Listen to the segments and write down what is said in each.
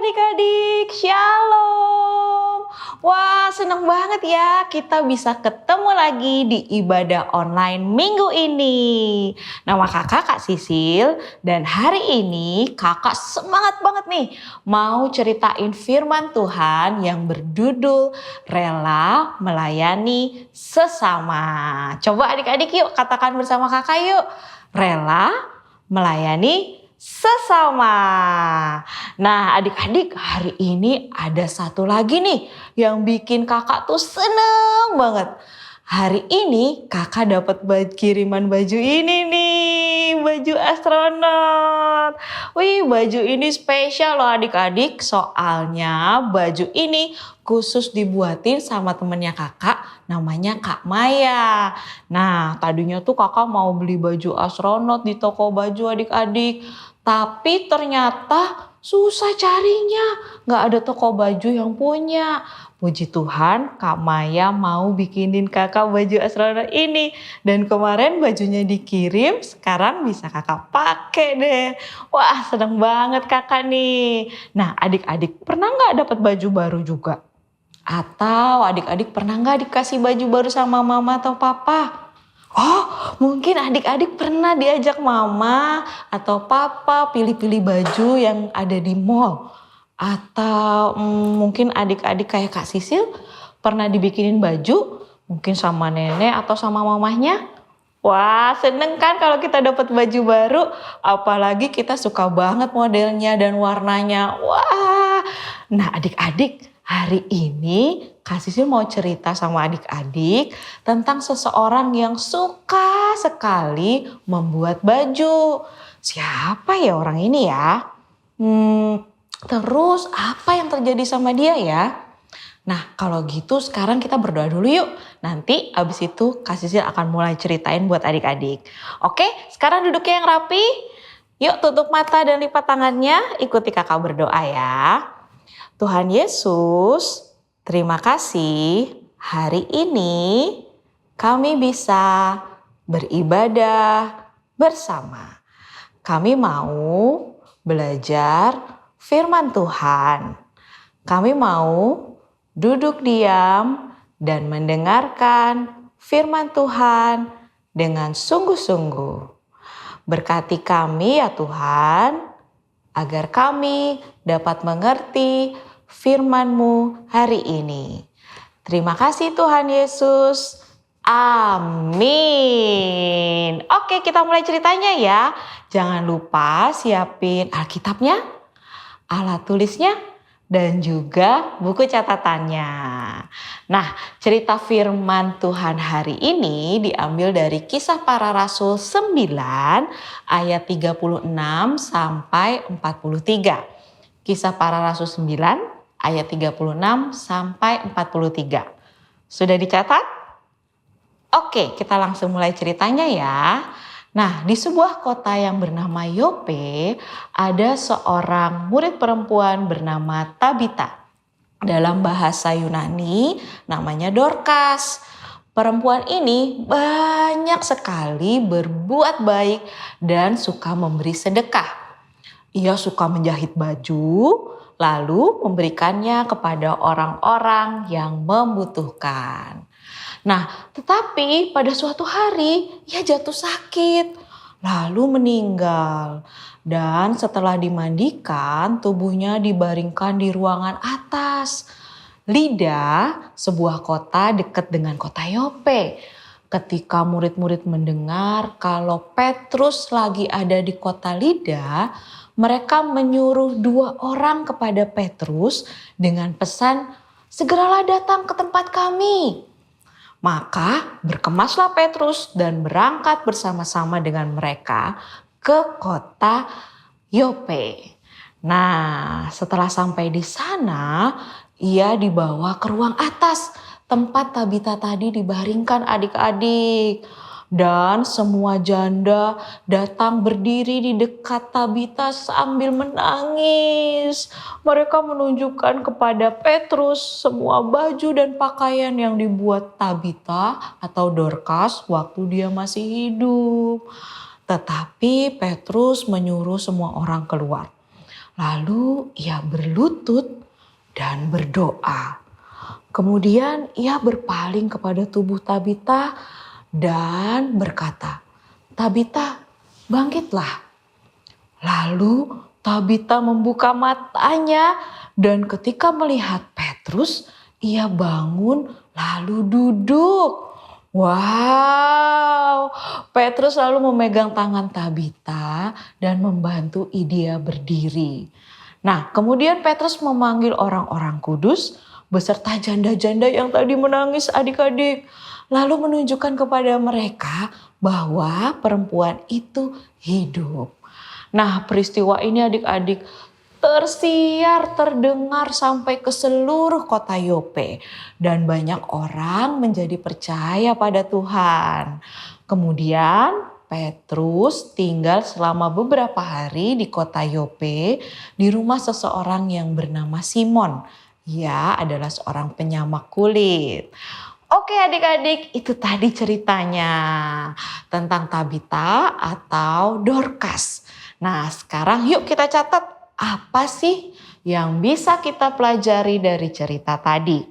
adik-adik, Shalom. Wah, senang banget ya kita bisa ketemu lagi di ibadah online minggu ini. Nama kakak Kak Sisil dan hari ini kakak semangat banget nih mau ceritain firman Tuhan yang berjudul Rela Melayani Sesama. Coba adik-adik yuk katakan bersama kakak yuk. Rela melayani sesama. Nah adik-adik, hari ini ada satu lagi nih yang bikin kakak tuh seneng banget. Hari ini kakak dapat kiriman baju ini nih, baju astronot. Wih, baju ini spesial loh adik-adik, soalnya baju ini khusus dibuatin sama temennya kakak, namanya Kak Maya. Nah, tadinya tuh kakak mau beli baju astronot di toko baju adik-adik. Tapi ternyata susah carinya, gak ada toko baju yang punya. Puji Tuhan Kak Maya mau bikinin kakak baju astronot ini. Dan kemarin bajunya dikirim, sekarang bisa kakak pakai deh. Wah seneng banget kakak nih. Nah adik-adik pernah gak dapat baju baru juga? Atau adik-adik pernah gak dikasih baju baru sama mama atau papa? Oh, mungkin adik-adik pernah diajak mama atau papa pilih-pilih baju yang ada di mall. Atau mungkin adik-adik kayak Kak Sisil pernah dibikinin baju mungkin sama nenek atau sama mamahnya. Wah, seneng kan kalau kita dapat baju baru, apalagi kita suka banget modelnya dan warnanya. Wah, nah adik-adik, hari ini Kak Sisil mau cerita sama adik-adik tentang seseorang yang suka sekali membuat baju. Siapa ya orang ini ya? Terus apa yang terjadi sama dia ya? Nah kalau gitu sekarang kita berdoa dulu yuk. Nanti abis itu Kak Sisil akan mulai ceritain buat adik-adik. Oke, sekarang duduknya yang rapi. Yuk tutup mata dan lipat tangannya. Ikuti kakak berdoa ya. Tuhan Yesus, terima kasih hari ini kami bisa beribadah bersama. Kami mau belajar firman Tuhan. Kami mau duduk diam dan mendengarkan firman Tuhan dengan sungguh-sungguh. Berkati kami ya Tuhan, agar kami dapat mengerti firman-Mu hari ini. Terima kasih Tuhan Yesus. Amin. Oke, kita mulai ceritanya ya. Jangan lupa siapin Alkitabnya, alat tulisnya, dan juga buku catatannya. Nah, cerita firman Tuhan hari ini diambil dari Kisah Para Rasul 9 ayat 36 sampai 43. Kisah Para Rasul 9 ayat 36 sampai 43. Sudah dicatat? Oke, kita langsung mulai ceritanya ya. Nah, di sebuah kota yang bernama Yope, ada seorang murid perempuan bernama Tabita. Dalam bahasa Yunani namanya Dorcas. Perempuan ini banyak sekali berbuat baik dan suka memberi sedekah. Ia suka menjahit baju, lalu memberikannya kepada orang-orang yang membutuhkan. Nah, tetapi pada suatu hari ia jatuh sakit, lalu meninggal. Dan setelah dimandikan, tubuhnya dibaringkan di ruangan atas. Lida, sebuah kota dekat dengan kota Yope. Ketika murid-murid mendengar kalau Petrus lagi ada di kota Lida, mereka menyuruh 2 orang kepada Petrus dengan pesan, "Segeralah datang ke tempat kami." Maka berkemaslah Petrus dan berangkat bersama-sama dengan mereka ke kota Yope. Nah, setelah sampai di sana, ia dibawa ke ruang atas tempat Tabita tadi dibaringkan adik-adik. Dan semua janda datang berdiri di dekat Tabita sambil menangis. Mereka menunjukkan kepada Petrus semua baju dan pakaian yang dibuat Tabita atau Dorcas waktu dia masih hidup. Tetapi Petrus menyuruh semua orang keluar. Lalu ia berlutut dan berdoa. Kemudian ia berpaling kepada tubuh Tabita dan berkata, "Tabita, bangkitlah." Lalu Tabita membuka matanya dan ketika melihat Petrus, ia bangun lalu duduk. Wow, Petrus lalu memegang tangan Tabita dan membantu dia berdiri. Nah, kemudian Petrus memanggil orang-orang kudus beserta janda-janda yang tadi menangis adik-adik. Lalu menunjukkan kepada mereka bahwa perempuan itu hidup. Nah, peristiwa ini adik-adik tersiar, terdengar sampai ke seluruh kota Yope. Dan banyak orang menjadi percaya pada Tuhan. Kemudian Petrus tinggal selama beberapa hari di kota Yope di rumah seseorang yang bernama Simon. Ia adalah seorang penyamak kulit. Oke adik-adik, itu tadi ceritanya tentang Tabita atau Dorcas. Nah, sekarang yuk kita catat apa sih yang bisa kita pelajari dari cerita tadi.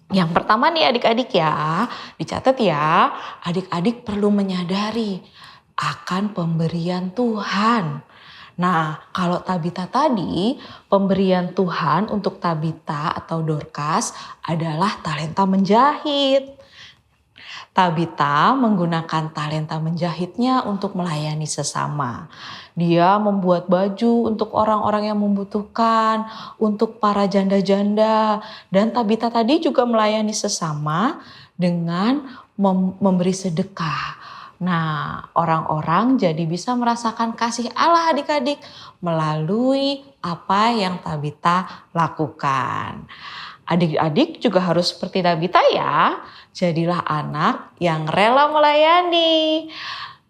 Yang pertama nih adik-adik ya, dicatat ya, adik-adik perlu menyadari akan pemberian Tuhan. Nah, kalau Tabita tadi, pemberian Tuhan untuk Tabita atau Dorcas adalah talenta menjahit. Tabita menggunakan talenta menjahitnya untuk melayani sesama. Dia membuat baju untuk orang-orang yang membutuhkan, untuk para janda-janda. Dan Tabita tadi juga melayani sesama dengan memberi sedekah. Nah, orang-orang jadi bisa merasakan kasih Allah adik-adik melalui apa yang Tabita lakukan. Adik-adik juga harus seperti Tabita ya. Jadilah anak yang rela melayani.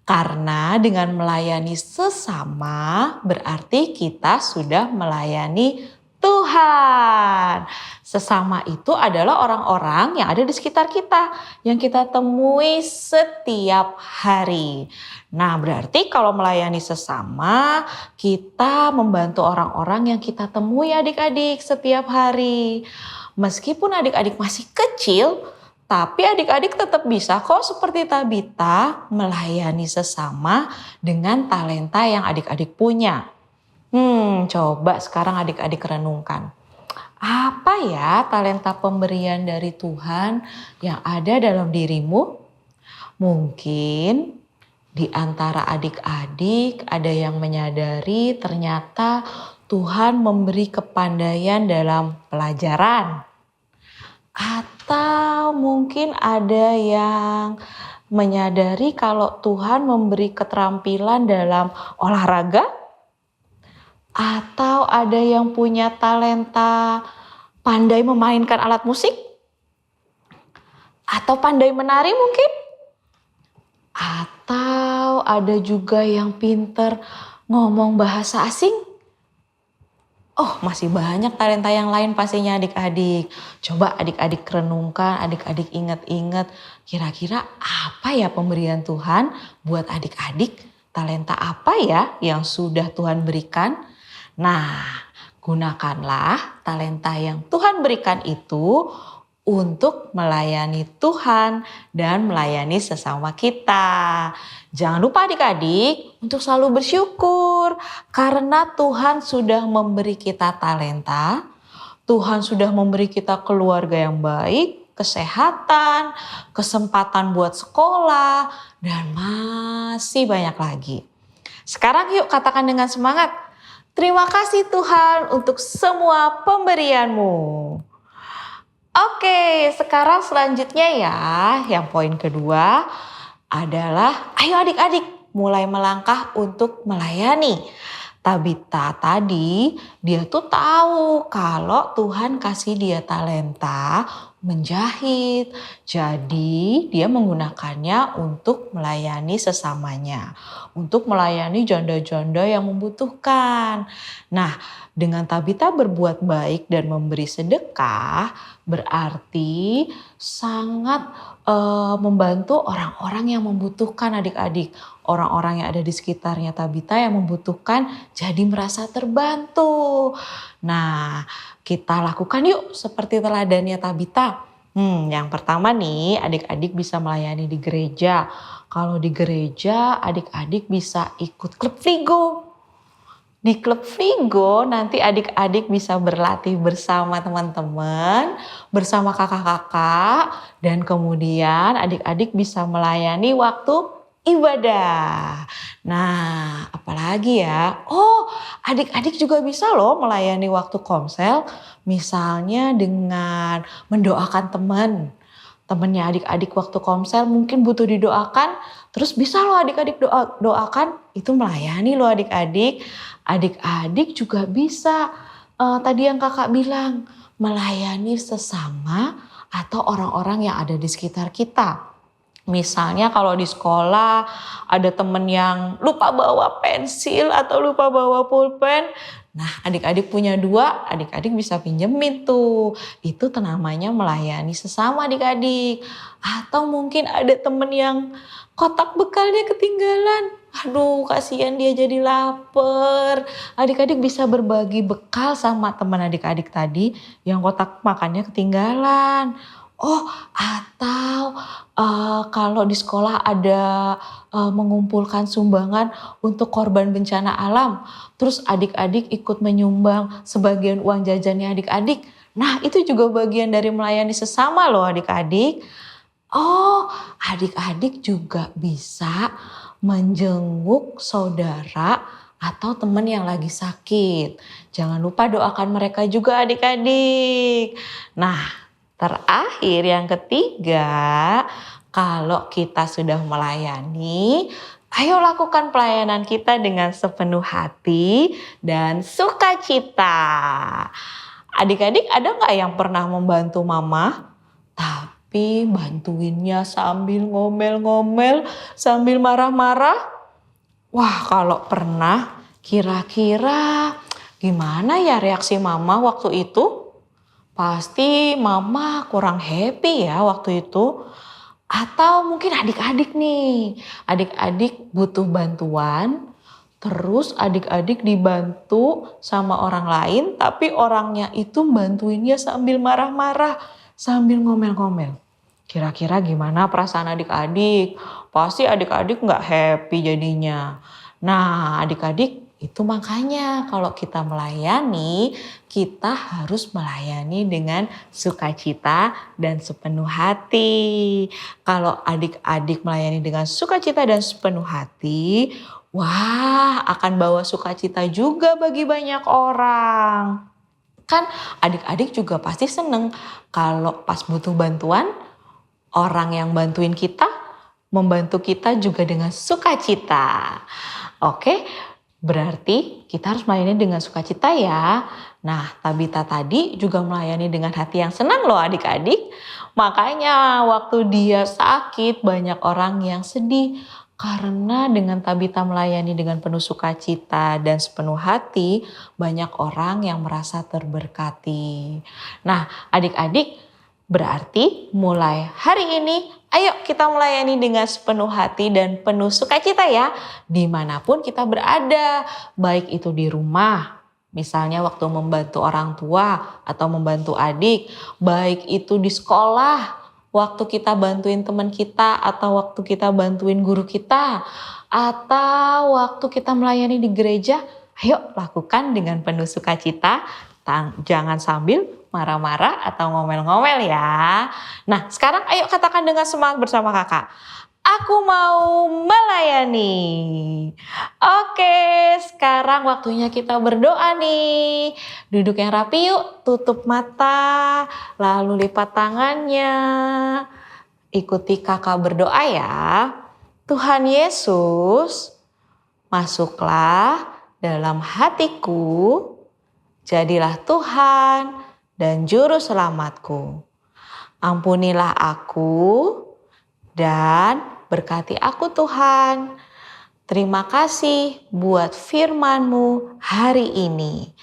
Karena dengan melayani sesama berarti kita sudah melayani Tuhan. Sesama itu adalah orang-orang yang ada di sekitar kita. Yang kita temui setiap hari. Nah, berarti kalau melayani sesama, kita membantu orang-orang yang kita temui adik-adik setiap hari. Meskipun adik-adik masih kecil, tapi adik-adik tetap bisa kok seperti Tabita melayani sesama dengan talenta yang adik-adik punya. Coba sekarang adik-adik renungkan. Apa ya talenta pemberian dari Tuhan yang ada dalam dirimu? Mungkin di antara adik-adik ada yang menyadari ternyata Tuhan memberi kepandaian dalam pelajaran. Atau mungkin ada yang menyadari kalau Tuhan memberi keterampilan dalam olahraga. Atau ada yang punya talenta pandai memainkan alat musik. Atau pandai menari mungkin. Atau ada juga yang pinter ngomong bahasa asing. Oh, masih banyak talenta yang lain pastinya adik-adik. Coba adik-adik renungkan, adik-adik ingat-ingat. Kira-kira apa ya pemberian Tuhan buat adik-adik? Talenta apa ya yang sudah Tuhan berikan? Nah, gunakanlah talenta yang Tuhan berikan itu untuk melayani Tuhan dan melayani sesama kita. Jangan lupa adik-adik untuk selalu bersyukur karena Tuhan sudah memberi kita talenta, Tuhan sudah memberi kita keluarga yang baik, kesehatan, kesempatan buat sekolah, dan masih banyak lagi. Sekarang yuk katakan dengan semangat, terima kasih Tuhan untuk semua pemberian-Mu. Oke, sekarang selanjutnya ya, yang poin kedua adalah ayo adik-adik mulai melangkah untuk melayani. Tabita tadi dia tuh tahu kalau Tuhan kasih dia talenta menjahit. Jadi dia menggunakannya untuk melayani sesamanya, untuk melayani janda-janda yang membutuhkan. Nah, dengan Tabita berbuat baik dan memberi sedekah, berarti sangat membantu orang-orang yang membutuhkan adik-adik. Orang-orang yang ada di sekitarnya Tabita yang membutuhkan jadi merasa terbantu. Nah, kita lakukan yuk seperti teladannya Tabita. Yang pertama nih, adik-adik bisa melayani di gereja. Kalau di gereja, adik-adik bisa ikut klub Vigo. Di klub Vigo nanti adik-adik bisa berlatih bersama teman-teman, bersama kakak-kakak, dan kemudian adik-adik bisa melayani waktu ibadah. Nah, apalagi ya? Oh, adik-adik juga bisa loh melayani waktu komsel, misalnya dengan mendoakan teman. Temennya adik-adik waktu komsel mungkin butuh didoakan, terus bisa loh adik-adik doakan, itu melayani loh adik-adik. Adik-adik juga bisa, tadi yang kakak bilang, melayani sesama atau orang-orang yang ada di sekitar kita. Misalnya kalau di sekolah ada temen yang lupa bawa pensil atau lupa bawa pulpen. Nah, adik-adik punya 2, adik-adik bisa pinjemin tuh. Itu namanya melayani sesama adik-adik. Atau mungkin ada temen yang kotak bekalnya ketinggalan. Aduh, kasihan dia jadi lapar. Adik-adik bisa berbagi bekal sama teman adik-adik tadi yang kotak makannya ketinggalan. Oh, atau kalau di sekolah ada mengumpulkan sumbangan untuk korban bencana alam, terus adik-adik ikut menyumbang sebagian uang jajannya adik-adik. Nah, itu juga bagian dari melayani sesama loh adik-adik. Oh, adik-adik juga bisa menjenguk saudara atau teman yang lagi sakit. Jangan lupa doakan mereka juga adik-adik. Nah, terakhir yang ketiga, kalau kita sudah melayani, ayo lakukan pelayanan kita dengan sepenuh hati dan sukacita. Adik-adik ada gak yang pernah membantu mama? Tapi bantuinnya sambil ngomel-ngomel, sambil marah-marah? Wah, kalau pernah, kira-kira gimana ya reaksi mama waktu itu? Pasti mama kurang happy ya waktu itu. Atau mungkin adik-adik nih. Adik-adik butuh bantuan. Terus adik-adik dibantu sama orang lain. Tapi orangnya itu bantuinnya sambil marah-marah. Sambil ngomel-ngomel. Kira-kira gimana perasaan adik-adik? Pasti adik-adik gak happy jadinya. Nah, adik-adik itu makanya kalau kita melayani, kita harus melayani dengan sukacita dan sepenuh hati. Kalau adik-adik melayani dengan sukacita dan sepenuh hati, wah akan bawa sukacita juga bagi banyak orang. Kan adik-adik juga pasti seneng kalau pas butuh bantuan, orang yang bantuin kita, membantu kita juga dengan sukacita. Oke, berarti kita harus melayani dengan sukacita ya. Nah, Tabita tadi juga melayani dengan hati yang senang loh adik-adik. Makanya waktu dia sakit banyak orang yang sedih. Karena dengan Tabita melayani dengan penuh sukacita dan sepenuh hati, banyak orang yang merasa terberkati. Nah, adik-adik, berarti mulai hari ini, ayo kita melayani dengan sepenuh hati dan penuh sukacita ya. Dimanapun kita berada, baik itu di rumah, misalnya waktu membantu orang tua atau membantu adik, baik itu di sekolah, waktu kita bantuin teman kita atau waktu kita bantuin guru kita, atau waktu kita melayani di gereja, ayo lakukan dengan penuh sukacita, jangan sambil marah-marah atau ngomel-ngomel ya. Nah, sekarang ayo katakan dengan semangat bersama kakak. Aku mau melayani. Oke, sekarang waktunya kita berdoa nih. Duduk yang rapi yuk, tutup mata, lalu lipat tangannya. Ikuti kakak berdoa ya. Tuhan Yesus, masuklah dalam hatiku, jadilah Tuhan dan juru selamatku. Ampunilah aku dan berkati aku Tuhan. Terima kasih buat firman-Mu hari ini.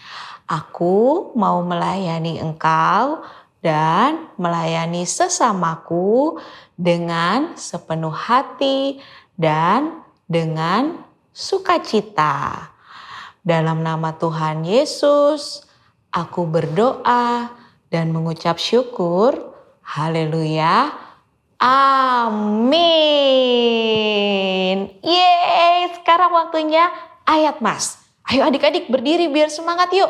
Aku mau melayani Engkau dan melayani sesamaku dengan sepenuh hati dan dengan sukacita. Dalam nama Tuhan Yesus, aku berdoa dan mengucap syukur. Haleluya. Amin. Yeay, sekarang waktunya ayat Mas. Ayo adik-adik berdiri biar semangat yuk.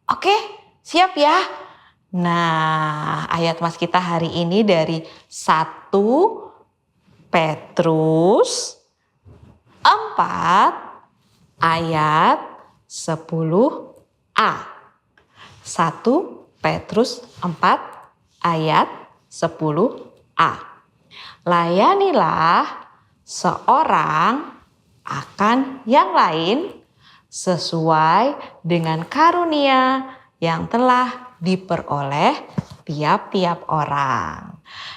Oke, siap ya? Nah, ayat Mas kita hari ini dari 1 Petrus 4 ayat 10a. 1 Petrus 4 ayat 10a. Layanilah seorang akan yang lain sesuai dengan karunia yang telah diperoleh tiap-tiap orang.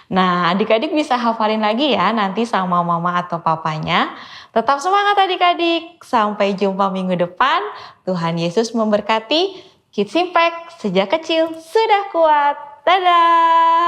Nah, adik-adik bisa hafalin lagi ya nanti sama mama atau papanya. Tetap semangat adik-adik. Sampai jumpa minggu depan. Tuhan Yesus memberkati. Kids Impact, sejak kecil sudah kuat. Dadah!